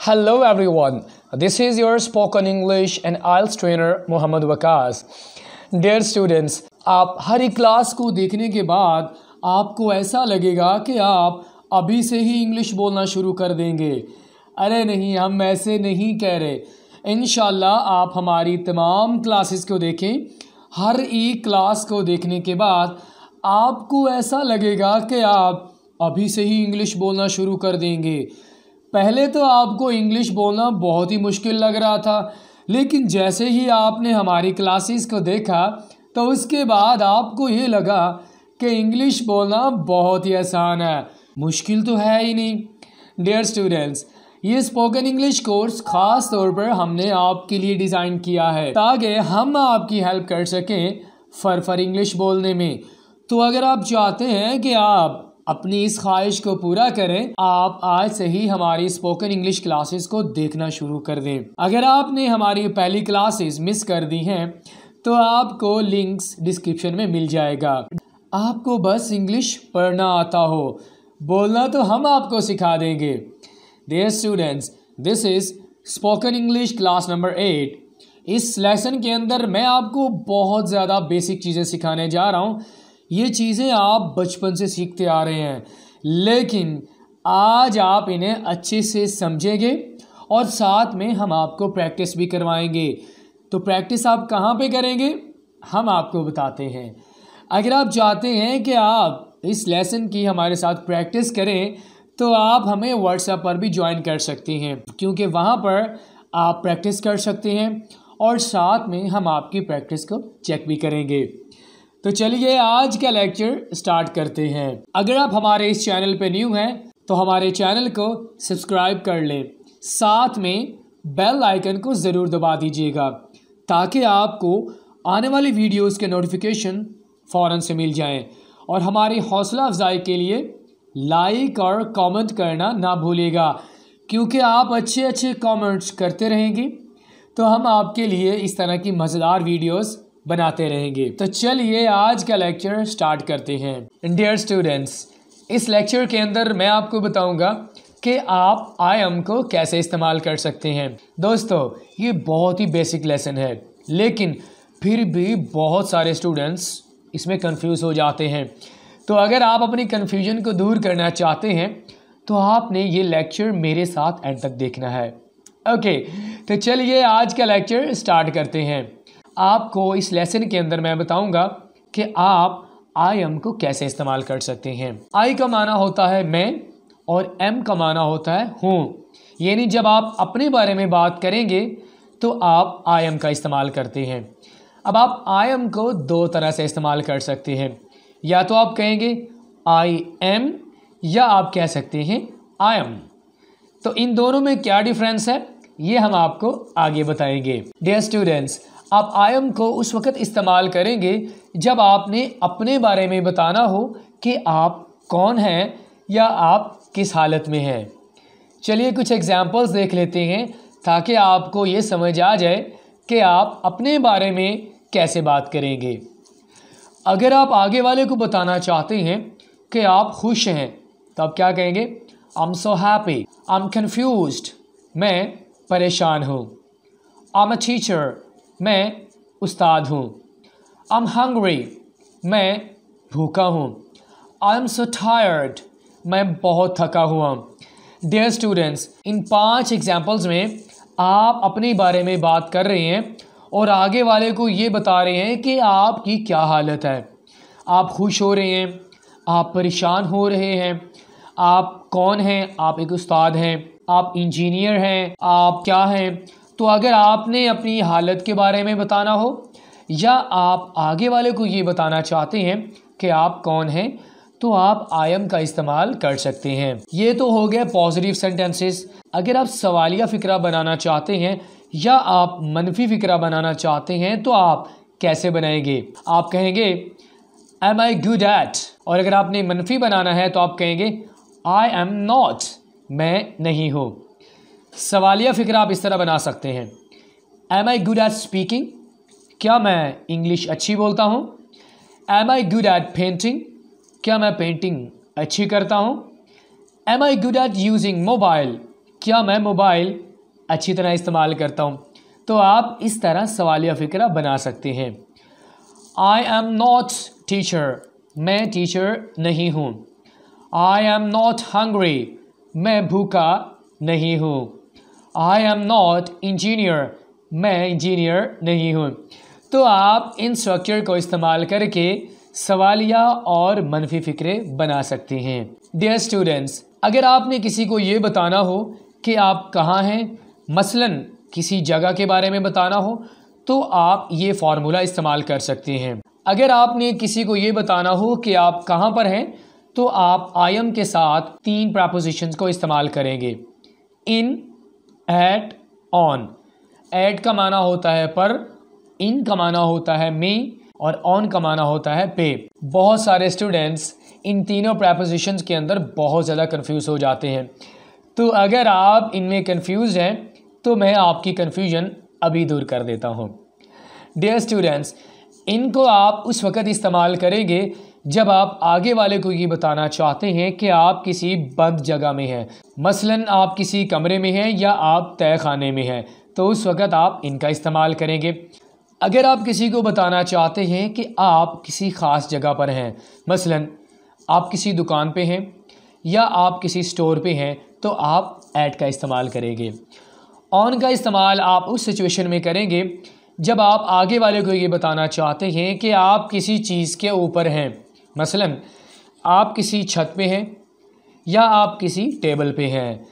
Hello everyone, this is your spoken English and IELTS trainer Mohammad Waqas. Dear students, आप हर एक class को देखने के बाद आपको ऐसा लगेगा कि आप अभी से ही इंग्लिश बोलना शुरू कर देंगे। अरे नहीं, हम ऐसे नहीं कह रहे। इंशाल्लाह आप हमारी तमाम क्लासेस को देखें। हर एक क्लास को देखने के बाद आपको ऐसा लगेगा कि आप अभी से ही इंग्लिश बोलना शुरू कर देंगे। पहले तो आपको इंग्लिश बोलना बहुत ही मुश्किल लग रहा था, लेकिन जैसे ही आपने हमारी क्लासेस को देखा तो उसके बाद आपको ये लगा कि इंग्लिश बोलना बहुत ही आसान है, मुश्किल तो है ही नहीं। डियर स्टूडेंट्स, ये स्पोकन इंग्लिश कोर्स ख़ास तौर पर हमने आपके लिए डिज़ाइन किया है ताकि हम आपकी हेल्प कर सकें फर इंग्लिश बोलने में। तो अगर आप चाहते हैं कि आप अपनी इस ख्वाहिश को पूरा करें, आप आज से ही हमारी स्पोकन इंग्लिश क्लासेस को देखना शुरू कर दें। अगर आपने हमारी पहली क्लासेस मिस कर दी हैं तो आपको लिंक्स डिस्क्रिप्शन में मिल जाएगा। आपको बस इंग्लिश पढ़ना आता हो, बोलना तो हम आपको सिखा देंगे। Dear students, this is spoken English class number 8। इस लेसन के अंदर मैं आपको बहुत ज़्यादा बेसिक चीज़ें सिखाने जा रहा हूँ। ये चीज़ें आप बचपन से सीखते आ रहे हैं, लेकिन आज आप इन्हें अच्छे से समझेंगे और साथ में हम आपको प्रैक्टिस भी करवाएंगे। तो प्रैक्टिस आप कहाँ पे करेंगे, हम आपको बताते हैं। अगर आप चाहते हैं कि आप इस लेसन की हमारे साथ प्रैक्टिस करें तो आप हमें व्हाट्सएप पर भी ज्वाइन कर सकते हैं, क्योंकि वहाँ पर आप प्रैक्टिस कर सकते हैं और साथ में हम आपकी प्रैक्टिस को चेक भी करेंगे। तो चलिए आज का लेक्चर स्टार्ट करते हैं। अगर आप हमारे इस चैनल पे न्यू हैं तो हमारे चैनल को सब्सक्राइब कर लें, साथ में बेल आइकन को ज़रूर दबा दीजिएगा ताकि आपको आने वाली वीडियोस के नोटिफिकेशन फ़ौरन से मिल जाएं। और हमारी हौसला अफजाई के लिए लाइक और कमेंट करना ना भूलिएगा, क्योंकि आप अच्छे कमेंट्स करते रहेंगे तो हम आपके लिए इस तरह की मज़ेदार वीडियोस बनाते रहेंगे। तो चलिए आज का लेक्चर स्टार्ट करते हैं। डियर स्टूडेंट्स, इस लेक्चर के अंदर मैं आपको बताऊंगा कि आप आई एम को कैसे इस्तेमाल कर सकते हैं। दोस्तों, ये बहुत ही बेसिक लेसन है, लेकिन फिर भी बहुत सारे स्टूडेंट्स इसमें कंफ्यूज हो जाते हैं। तो अगर आप अपनी कन्फ्यूजन को दूर करना चाहते हैं तो आपने ये लेक्चर मेरे साथ एंड तक देखना है। ओके, तो चलिए आज का लेक्चर स्टार्ट करते हैं। आपको इस लेसन के अंदर मैं बताऊंगा कि आप आई एम को कैसे इस्तेमाल कर सकते हैं। आई का माना होता है मैं और एम का माना होता है हूँ, यानी जब आप अपने बारे में बात करेंगे तो आप आई एम का इस्तेमाल करते हैं। अब आप आई एम को दो तरह से इस्तेमाल कर सकते हैं, या तो आप कहेंगे आई एम या आप कह सकते हैं आई एम। तो इन दोनों में क्या डिफरेंस है ये हम आपको आगे बताएंगे। डियर स्टूडेंट्स, आप आई एम को उस वक्त इस्तेमाल करेंगे जब आपने अपने बारे में बताना हो कि आप कौन हैं या आप किस हालत में हैं। चलिए कुछ एग्जांपल्स देख लेते हैं ताकि आपको ये समझ आ जाए कि आप अपने बारे में कैसे बात करेंगे। अगर आप आगे वाले को बताना चाहते हैं कि आप खुश हैं तो आप क्या कहेंगे, I am so happy, I am confused, मैं परेशान हूँ। आई एम अ टीचर, मैं उस्ताद हूँ। आई एम हंग्री, मैं भूखा हूँ। आई एम सो टायर्ड, मैं बहुत थका हुआ। डियर स्टूडेंट्स, इन 5 एग्जाम्पल्स में आप अपने बारे में बात कर रहे हैं और आगे वाले को ये बता रहे हैं कि आपकी क्या हालत है। आप खुश हो रहे हैं, आप परेशान हो रहे हैं, आप कौन हैं, आप एक उस्ताद हैं, आप इंजीनियर हैं, आप क्या हैं। तो अगर आपने अपनी हालत के बारे में बताना हो या आप आगे वाले को ये बताना चाहते हैं कि आप कौन हैं तो आप आई एम का इस्तेमाल कर सकते हैं। ये तो हो गया पॉजिटिव सेंटेंसेस। अगर आप सवालिया फ़िक्रा बनाना चाहते हैं या आप मनफी फ़िक्रा बनाना चाहते हैं तो आप कैसे बनाएंगे, आप कहेंगे एम आई गुड एट, और अगर आपने मनफी बनाना है तो आप कहेंगे आई एम नॉट, मैं नहीं हूँ। सवालिया फ़िक्रा आप इस तरह बना सकते हैं, am I good at speaking, क्या मैं इंग्लिश अच्छी बोलता हूँ। Am I good at painting, क्या मैं पेंटिंग अच्छी करता हूँ। Am I good at using mobile, क्या मैं मोबाइल अच्छी तरह इस्तेमाल करता हूँ। तो आप इस तरह सवालिया फ़िक्रा बना सकते हैं। आई एम नॉट टीचर, मैं टीचर नहीं हूँ। आई एम नॉट हंग्री, मैं भूखा नहीं हूँ। आई एम नॉट इंजीनियर, मैं इंजीनियर नहीं हूँ। तो आप इन स्ट्रक्चर को इस्तेमाल करके सवालिया और मनफी फ़िक्रे बना सकते हैं। डियर स्टूडेंट्स, अगर आपने किसी को ये बताना हो कि आप कहाँ हैं, मसलन किसी जगह के बारे में बताना हो, तो आप ये फार्मूला इस्तेमाल कर सकते हैं। अगर आपने किसी को ये बताना हो कि आप कहाँ पर हैं, तो आप आई एम के साथ 3 प्रपोजिशंस को इस्तेमाल करेंगे। इन, एट, ऑन। एट का माना होता है पर, इन का माना होता है में और ऑन का माना होता है पे। बहुत सारे स्टूडेंट्स इन तीनों प्रपोजिशंस के अंदर बहुत ज़्यादा कंफ्यूज हो जाते हैं। तो अगर आप इनमें कंफ्यूज हैं तो मैं आपकी कंफ्यूजन अभी दूर कर देता हूँ। डियर स्टूडेंट्स, इनको आप उस वक़्त इस्तेमाल करेंगे जब आप आगे वाले को ये बताना चाहते हैं कि आप किसी बंद जगह में हैं। मसलन आप किसी कमरे में हैं या आप तय खाने में हैं, तो उस वक़्त आप इनका इस्तेमाल करेंगे। अगर आप किसी को बताना चाहते हैं कि आप किसी ख़ास जगह पर हैं, मसलन आप किसी दुकान पे हैं या आप किसी स्टोर पे हैं, तो आप एट का इस्तेमाल करेंगे। ऑन का इस्तेमाल आप उस सिचुएशन में करेंगे जब आप आगे वाले को ये बताना चाहते हैं कि आप किसी चीज़ के ऊपर हैं, मसलन आप किसी छत पे हैं या आप किसी टेबल पे हैं।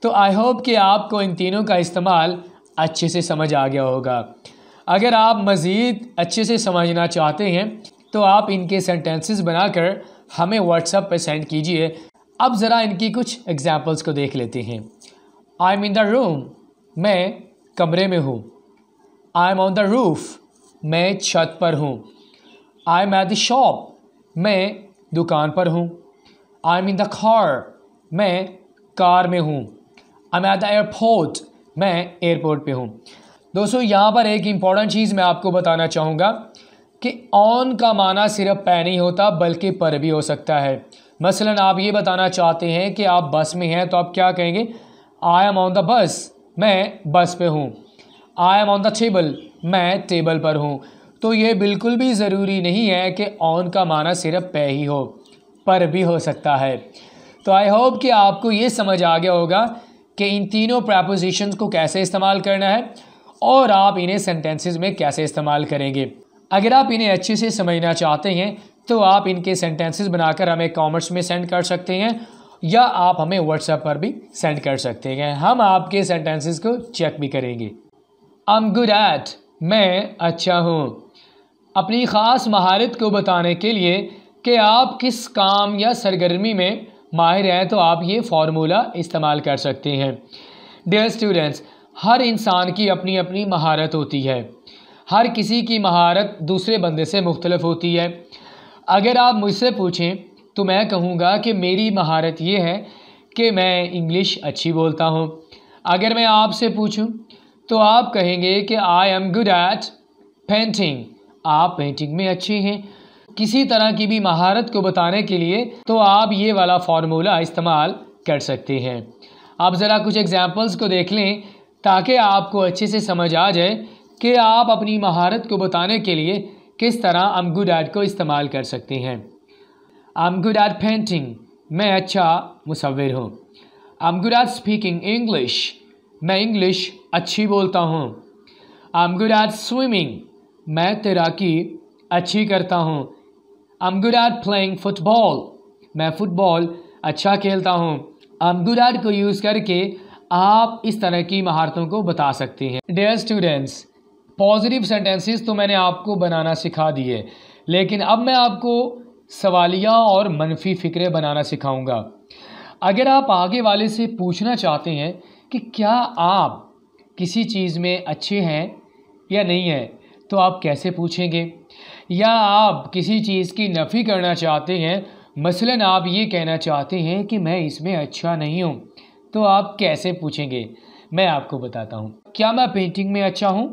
तो आई होप कि आपको इन तीनों का इस्तेमाल अच्छे से समझ आ गया होगा। अगर आप मज़ीद अच्छे से समझना चाहते हैं तो आप इनके सेंटेंसेस बनाकर हमें व्हाट्सएप पे सेंड कीजिए। अब ज़रा इनकी कुछ एग्जांपल्स को देख लेते हैं। I am in the room, मैं कमरे में हूँ। I am on the roof, मैं छत पर हूँ। I am at the shop, मैं दुकान पर हूँ। I am in the car, मैं कार में हूँ। I am at the airport, मैं एयरपोर्ट पे हूँ। दोस्तों, यहाँ पर एक इम्पॉर्टेंट चीज़ मैं आपको बताना चाहूँगा कि ऑन का माना सिर्फ पे नहीं होता बल्कि पर भी हो सकता है। मसलन आप ये बताना चाहते हैं कि आप बस में हैं, तो आप क्या कहेंगे? I am on the bus, मैं बस पे हूँ। I am on the table, मैं टेबल पर हूँ। तो ये बिल्कुल भी ज़रूरी नहीं है कि ऑन का माना सिर्फ पे ही हो, पर भी हो सकता है। तो आई होप कि आपको ये समझ आ गया होगा कि इन तीनों प्रपोजिशंस को कैसे इस्तेमाल करना है और आप इन्हें सेंटेंसेस में कैसे इस्तेमाल करेंगे। अगर आप इन्हें अच्छे से समझना चाहते हैं तो आप इनके सेंटेंसेस बनाकर हमें कमेंट्स में सेंड कर सकते हैं या आप हमें व्हाट्सएप पर भी सेंड कर सकते हैं। हम आपके सेंटेंसेस को चेक भी करेंगे। आई एम गुड एट, मैं अच्छा हूँ। अपनी ख़ास महारत को बताने के लिए कि आप किस काम या सरगर्मी में माहिर हैं, तो आप ये फार्मूला इस्तेमाल कर सकते हैं। डियर स्टूडेंट्स, हर इंसान की अपनी अपनी महारत होती है। हर किसी की महारत दूसरे बंदे से मुख्तलिफ होती है। अगर आप मुझसे पूछें तो मैं कहूँगा कि मेरी महारत ये है कि मैं इंग्लिश अच्छी बोलता हूँ। अगर मैं आपसे पूछूं तो आप कहेंगे कि आई एम गुड एट पेंटिंग, आप पेंटिंग में अच्छे हैं। किसी तरह की भी महारत को बताने के लिए तो आप ये वाला फार्मूला इस्तेमाल कर सकते हैं। आप ज़रा कुछ एग्जांपल्स को देख लें ताकि आपको अच्छे से समझ आ जाए कि आप अपनी महारत को बताने के लिए किस तरह आई एम गुड एट को इस्तेमाल कर सकते हैं। आई एम गुड एट पेंटिंग, मैं अच्छा मुसव्विर हूँ। आई am good at speaking English, मैं इंग्लिश अच्छी बोलता हूँ। आई एम गुड एट स्विमिंग, मैं तैराकी अच्छी करता हूँ। आई am good eight playing football, मैं फ़ुटबॉल अच्छा खेलता हूँ। आई एम गुड एट को यूज़ करके आप इस तरह की महारतों को बता सकते हैं। डियर स्टूडेंट्स, पॉजिटिव सेंटेंसेस तो मैंने आपको बनाना सिखा दिए, लेकिन अब मैं आपको सवालिया और मनफी फ़िक्रे बनाना सिखाऊंगा। अगर आप आगे वाले से पूछना चाहते हैं कि क्या आप किसी चीज़ में अच्छे हैं या नहीं हैं, तो आप कैसे पूछेंगे? या आप किसी चीज़ की नफ़ी करना चाहते हैं, मसलन आप ये कहना चाहते हैं कि मैं इसमें अच्छा नहीं हूँ, तो आप कैसे पूछेंगे? मैं आपको बताता हूँ। क्या मैं पेंटिंग में अच्छा हूँ?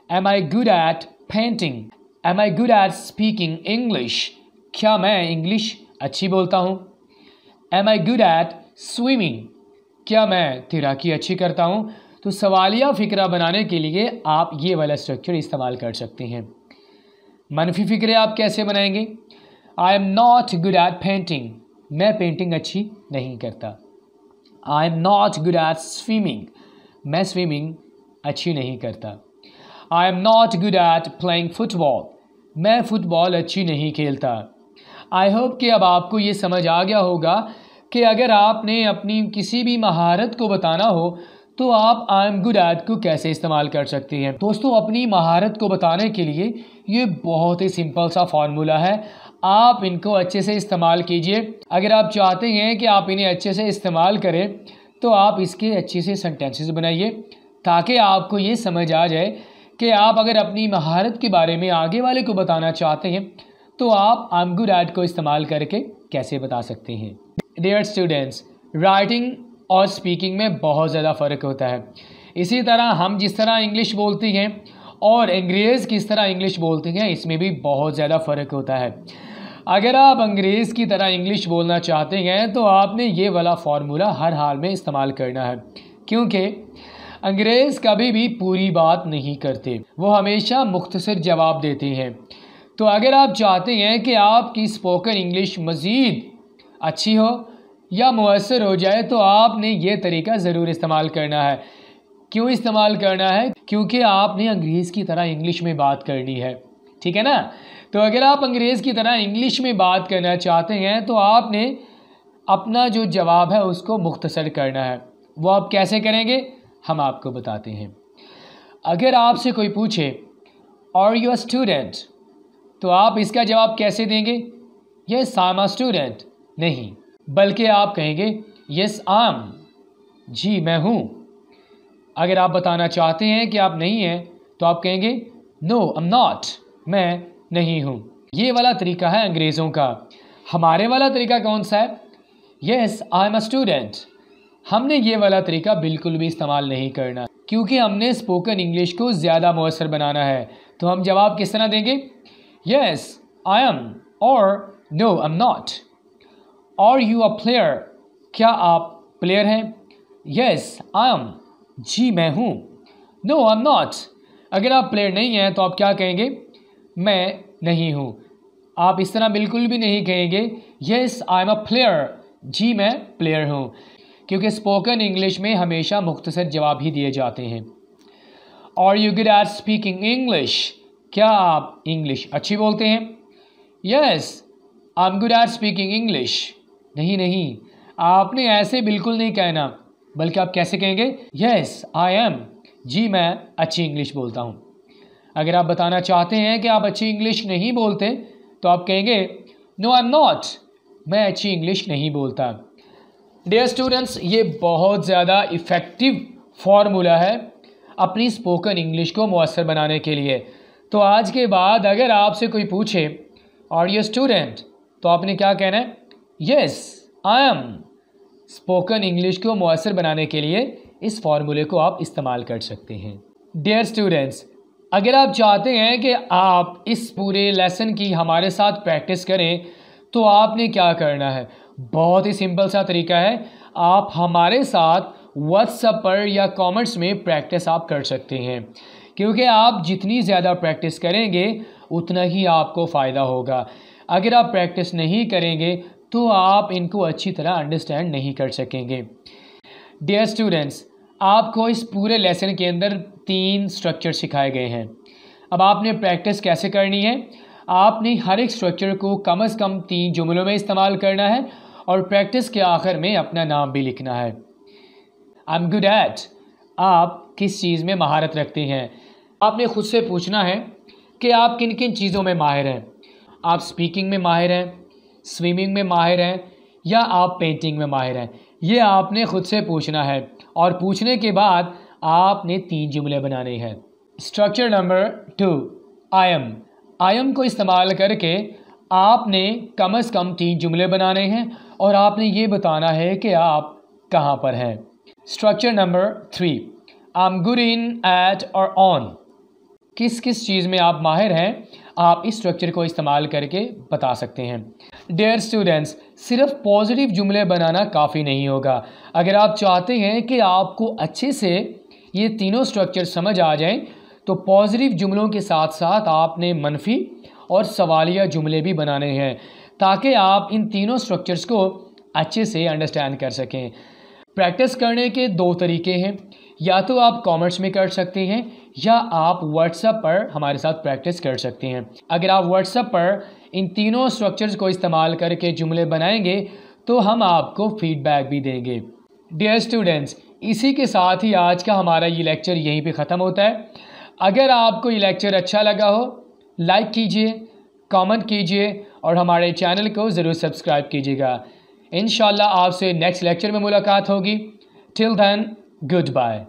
Am I good at painting? Am I good at speaking English? क्या मैं इंग्लिश अच्छी बोलता हूँ? Am I good at swimming? क्या मैं तैराकी अच्छी करता हूँ? तो सवालिया फ़िक्रा बनाने के लिए आप ये वाला स्ट्रक्चर इस्तेमाल कर सकते हैं। मनफी फ़िक्रे आप कैसे बनाएंगे? आई am not good at painting, मैं पेंटिंग अच्छी नहीं करता। आई am not good at swimming, मैं स्विमिंग अच्छी नहीं करता। आई am not good at playing football, मैं फुटबॉल अच्छी नहीं खेलता। आई होप कि अब आपको ये समझ आ गया होगा कि अगर आपने अपनी किसी भी महारत को बताना हो तो आप आई एम गुड एट को कैसे इस्तेमाल कर सकते हैं। दोस्तों, अपनी महारत को बताने के लिए ये बहुत ही सिंपल सा फार्मूला है, आप इनको अच्छे से इस्तेमाल कीजिए। अगर आप चाहते हैं कि आप इन्हें अच्छे से इस्तेमाल करें तो आप इसके अच्छे से सेंटेंसेस बनाइए ताकि आपको ये समझ आ जाए कि आप अगर अपनी महारत के बारे में आगे वाले को बताना चाहते हैं तो आप आई एम गुड एट को इस्तेमाल करके कैसे बता सकते हैं। डियर स्टूडेंट्स, राइटिंग और स्पीकिंग में बहुत ज़्यादा फ़र्क होता है। इसी तरह हम जिस तरह इंग्लिश बोलते हैं और अंग्रेज़ किस तरह इंग्लिश बोलते हैं, इसमें भी बहुत ज़्यादा फ़र्क होता है। अगर आप अंग्रेज़ की तरह इंग्लिश बोलना चाहते हैं तो आपने ये वाला फार्मूला हर हाल में इस्तेमाल करना है, क्योंकि अंग्रेज़ कभी भी पूरी बात नहीं करते, वो हमेशा मुख्तसर जवाब देते हैं। तो अगर आप चाहते हैं कि आपकी स्पोकन इंग्लिश मज़ीद अच्छी हो या मुअस्सर हो जाए तो आपने ये तरीका ज़रूर इस्तेमाल करना है। क्यों इस्तेमाल करना है? क्योंकि आपने अंग्रेज़ की तरह इंग्लिश में बात करनी है, ठीक है ना। तो अगर आप अंग्रेज़ की तरह इंग्लिश में बात करना चाहते हैं तो आपने अपना जो जवाब है उसको मुख्तसर करना है। वो आप कैसे करेंगे, हम आपको बताते हैं। अगर आपसे कोई पूछे आर यू अ स्टूडेंट, तो आप इसका जवाब कैसे देंगे? Yes I am a student नहीं, बल्कि आप कहेंगे यस आई एम, जी मैं हूँ। अगर आप बताना चाहते हैं कि आप नहीं हैं तो आप कहेंगे नो आई एम नॉट, मैं नहीं हूँ। ये वाला तरीका है अंग्रेज़ों का। हमारे वाला तरीका कौन सा है? Yes I am a student. हमने ये वाला तरीका बिल्कुल भी इस्तेमाल नहीं करना, क्योंकि हमने स्पोकन इंग्लिश को ज़्यादा मुअस्सर बनाना है। तो हम जवाब किस तरह देंगे? यस आई एम और no I am not. Are you a player, क्या आप प्लेयर हैं? यस आई एम, जी मैं हूँ। नो आई एम नॉट, अगर आप प्लेयर नहीं हैं तो आप क्या कहेंगे? मैं नहीं हूँ। आप इस तरह बिल्कुल भी नहीं कहेंगे yes I am a player, जी मैं प्लेयर हूँ, क्योंकि स्पोकन इंग्लिश में हमेशा मुख्तसर जवाब ही दिए जाते हैं। Are you good at speaking English, क्या आप इंग्लिश अच्छी बोलते हैं? Yes I am good at speaking English. नहीं, आपने ऐसे बिल्कुल नहीं कहना, बल्कि आप कैसे कहेंगे? यस आई एम, जी मैं अच्छी इंग्लिश बोलता हूँ। अगर आप बताना चाहते हैं कि आप अच्छी इंग्लिश नहीं बोलते तो आप कहेंगे नो आई एम नॉट, मैं अच्छी इंग्लिश नहीं बोलता। डियर स्टूडेंट्स, ये बहुत ज़्यादा इफ़ेक्टिव फार्मूला है अपनी स्पोकन इंग्लिश को मुअस्सर बनाने के लिए। तो आज के बाद अगर आपसे कोई पूछे आर यू स्टूडेंट, तो आपने क्या कहना है? Yes I M. Spoken English को मुअस्सर बनाने के लिए इस फार्मूले को आप इस्तेमाल कर सकते हैं। डियर स्टूडेंट्स, अगर आप चाहते हैं कि आप इस पूरे लेसन की हमारे साथ प्रैक्टिस करें तो आपने क्या करना है? बहुत ही सिंपल सा तरीका है। आप हमारे साथ व्हाट्सएप पर या कमेंट्स में प्रैक्टिस आप कर सकते हैं, क्योंकि आप जितनी ज़्यादा प्रैक्टिस करेंगे उतना ही आपको फ़ायदा होगा। अगर आप प्रैक्टिस नहीं करेंगे तो आप इनको अच्छी तरह अंडरस्टैंड नहीं कर सकेंगे। डियर स्टूडेंट्स, आपको इस पूरे लेसन के अंदर 3 स्ट्रक्चर सिखाए गए हैं। अब आपने प्रैक्टिस कैसे करनी है? आपने हर एक स्ट्रक्चर को कम से कम 3 जुमलों में इस्तेमाल करना है और प्रैक्टिस के आखिर में अपना नाम भी लिखना है। आई एम गुड एट, आप किस चीज़ में महारत रखते हैं? आपने खुद से पूछना है कि आप किन किन चीज़ों में माहिर हैं। आप स्पीकिंग में माहिर हैं, स्विमिंग में माहिर हैं या आप पेंटिंग में माहिर हैं? ये आपने खुद से पूछना है और पूछने के बाद आपने 3 जुमले बनाने हैं। स्ट्रक्चर नंबर 2, आई एम को इस्तेमाल करके आपने कम से कम 3 जुमले बनाने हैं और आपने ये बताना है कि आप कहाँ पर हैं। Structure number 3, I am good in, at और ऑन, किस किस चीज़ में आप माहिर हैं, आप इस स्ट्रक्चर को इस्तेमाल करके बता सकते हैं। डियर स्टूडेंट्स, सिर्फ पॉजिटिव जुमले बनाना काफ़ी नहीं होगा। अगर आप चाहते हैं कि आपको अच्छे से ये तीनों स्ट्रक्चर समझ आ जाएं, तो पॉजिटिव जुमलों के साथ साथ आपने मनफी और सवालिया जुमले भी बनाने हैं, ताकि आप इन तीनों स्ट्रक्चर्स को अच्छे से अंडरस्टैंड कर सकें। प्रैक्टिस करने के दो तरीके हैं, या तो आप कमेंट्स में कर सकते हैं या आप व्हाट्सएप पर हमारे साथ प्रैक्टिस कर सकते हैं। अगर आप व्हाट्सएप पर इन तीनों स्ट्रक्चर्स को इस्तेमाल करके जुमले बनाएंगे तो हम आपको फीडबैक भी देंगे। डियर स्टूडेंट्स, इसी के साथ ही आज का हमारा ये लेक्चर यहीं पे ख़त्म होता है। अगर आपको ये लेक्चर अच्छा लगा हो, लाइक कीजिए, कमेंट कीजिए और हमारे चैनल को ज़रूर सब्सक्राइब कीजिएगा। इंशाल्लाह आपसे नेक्स्ट लेक्चर में मुलाकात होगी। Till then, good bye.